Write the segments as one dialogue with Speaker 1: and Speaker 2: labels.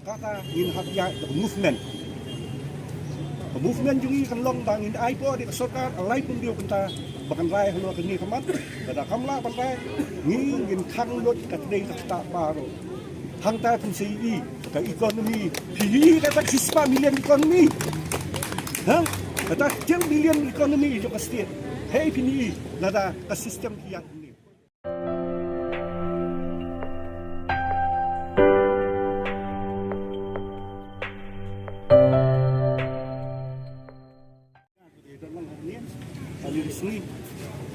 Speaker 1: kata in hakya movement jungi kan long bang in ai po di sarkar alai pun dia kenta bakan rai halo kan ni kamat kada kamla ban rai ni in khang lot kat dei ta baro hang ta pun sei ka ekonomi hi ka 6 million ekonomi ha kata 10 million ekonomi jo ka state hey pini nada ka sistem kiat ni Sini,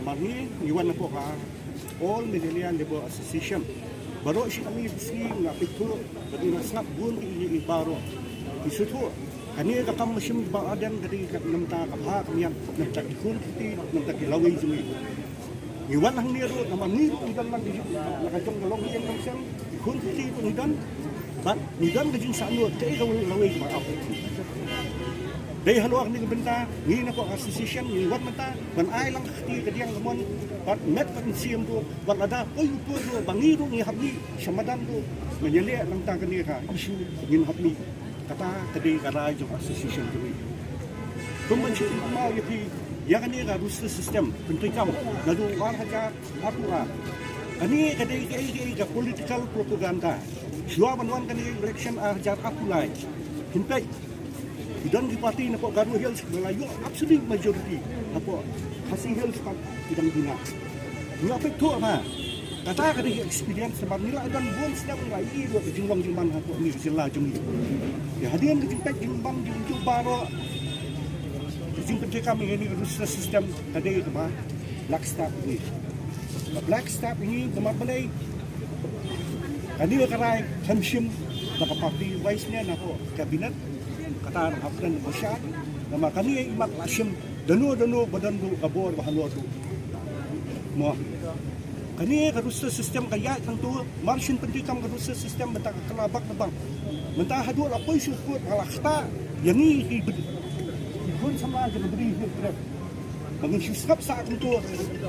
Speaker 1: mari iwan ako ka All Millennial Labor Association. Baru si kami sini ngapit tu, bagi nasab bun ini baru. Isu tu, kani kakam mesin baadan dari namta kapha kamian namta ikun ti namta kilawai jumi. Iwan hang ni ro nama ni idan lang di nakajong galong yang kamsang ikun ti idan. Bat idan gajing sanu te lawai ma apa. Day haluak ni benta ni na ko association ni wat mata ban ai lang khti kadiang lamon pat met pat siam do ban ada oi pu do bangiru ni habni samadan do menyele lang ta kani ka isu ni habni kata kadi karai jo association do kuman chi ma yapi ya kani ka rus system pentikam nadu war haja apura ani kadi ka political propaganda jua banwan kani election hajar apulai hintai dan di parti na po Garu Hills Melayu absolute majority na po Hasing Hills pa idang dina nga pekto ma kata ka di experience sa nila dan buon sila ngai do jinglong jingman ha po ni sila jung ya hadian ke jimpek jingbang jung baro jing pente kami ini rules system kade ba black staff ini kemabalay kani karay hamshim na party wise niya na po kabinet kata hafdan masya nama kani imat lasim danu badan du kabor bahalo tu mo kani karusa sistem kaya tentu marsin pentikam karusa sistem bentang kelabak bang mentah hadu lapoi syukur alakta yang ni ikun sama aja beri hidup bangin syusap saat itu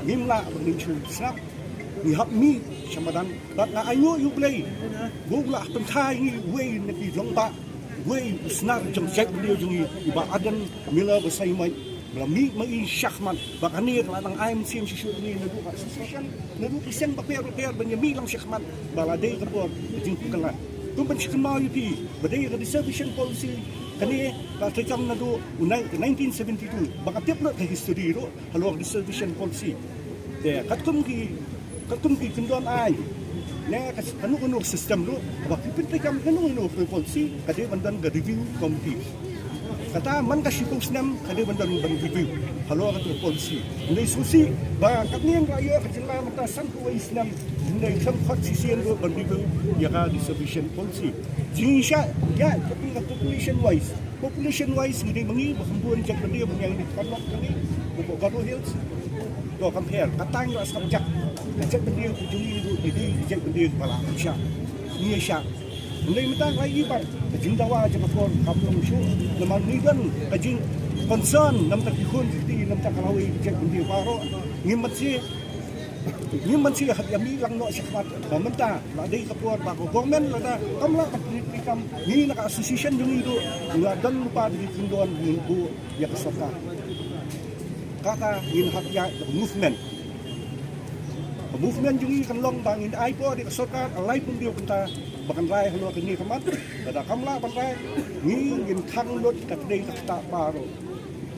Speaker 1: ngimla bangin syusap ni hapmi samadan bat na ayo you play gugla pentai ni way ni longba way snar jong cek beliau jungi iba adan mila besai mai belami mai syahman bakani lanang aim sim sisu ni nadu association nadu isen paper benyami lang syahman balade kapor jing kala tumpen sikma yupi badai reservation policy kani ka tekam nadu 1972 bakatip na history ro halo reservation policy de katkum ki kendon ai ne kanu sistem lu ba pipin kam kanu policy kade bandan ga review committee kata man ka sipos nam kade bandan ban review halo ka policy ni susi ba katnian rayo ka jilla mata san ko islam ni sam khot sisian lu ban review ya ka distribution policy jinsha ya tapi population wise ni mangi bahambun jak dia yang di kanok kani ko Garu Hills do compare katang ras kabjak kacak benda ujungi itu jadi kacak benda kepala Malaysia ni Asia mulai mentang lagi par kajing dawa aja makor kampung syu lemar ni kan kajing concern nam tak ikun ti nam tak kalawi kacak benda paro ngimat si hat yami lang no syakmat pamenta la dei kapor ba ko government la kamla kam ni naka association jungi itu la dan lupa di kindon minggu ya kasaka kata in hakya movement jungi kan long bang in ai po di sarkar alai pun dia kenta bakan rai halo kan ni kamat kada kamla ban rai ni in khang lot kat dei ta baro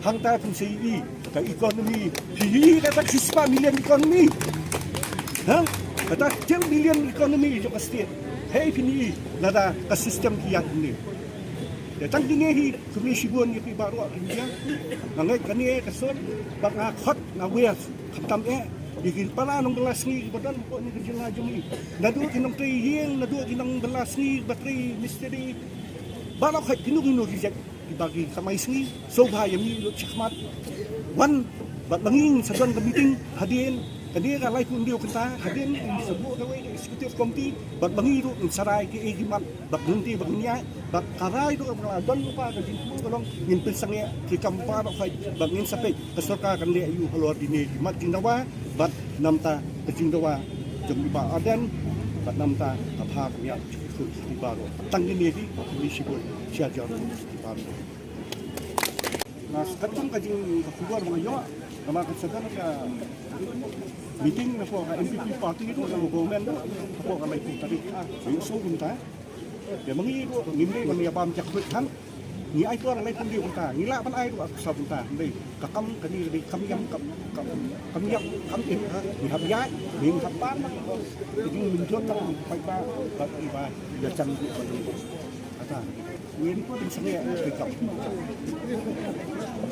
Speaker 1: hang ta pun sei ka ekonomi hi ka 6 million ekonomi ha kata 10 million ekonomi jo ka state hey pini nada ka sistem kiat ni datang dinge hi komisi bon yi baru india ngai kani kasot bang khot na wes khatam digin para nong belas ni badan po ni kejela jumi nadu kinong tri hing nadu kinong belas ni batri misteri bala khat kinu rijek dibagi samai sini so bahayami lu chakmat wan bat banging sadon meeting hadin kadi ka lai kun dio kenta hadin sebu kawai executive committee bat bangi ru sarai ki egimat bat nunti bagnya bat karai do don lupa ka jinpu kolong ngin pilsangya ki kampar fight bangin sape kasorka kan le ayu halor dini mat jingdawa bat namta jingdawa jom ba adan bat namta kapag niya di bago. Tangin niya di siguro siya jaro di bago. Nas katong kajing keluar mga yo, nama kasagan ka meeting na po ka MPP party itu na government po ka may tari. Yung so kunta. Ya mangi ko ngimri man ya pam jak kan. Ni ai tu orang lain pun dia kunta. Ngila pan ai tu aku sa kunta. Dei kakam kani dei kam yam ni hab ya ni hab pan jadi menjon lah pai ba ba ya chan kata ni ni pun sange tikam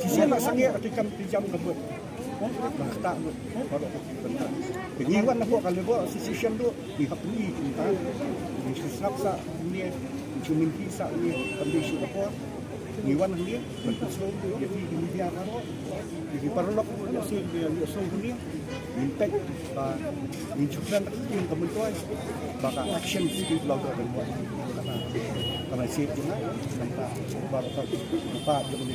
Speaker 1: si sia nak sange tikam jam lebut kata kalau bentar pengiwan aku kalau gua decision tu di hab ni kunta ni saksa ni cumin kisah ni kondisi apa Iwan dia berkesan jadi media karo jadi perlok dia song dia impact injuran yang kemudian bakal action di blog dan buat karena sih juga sampai baru tak jadi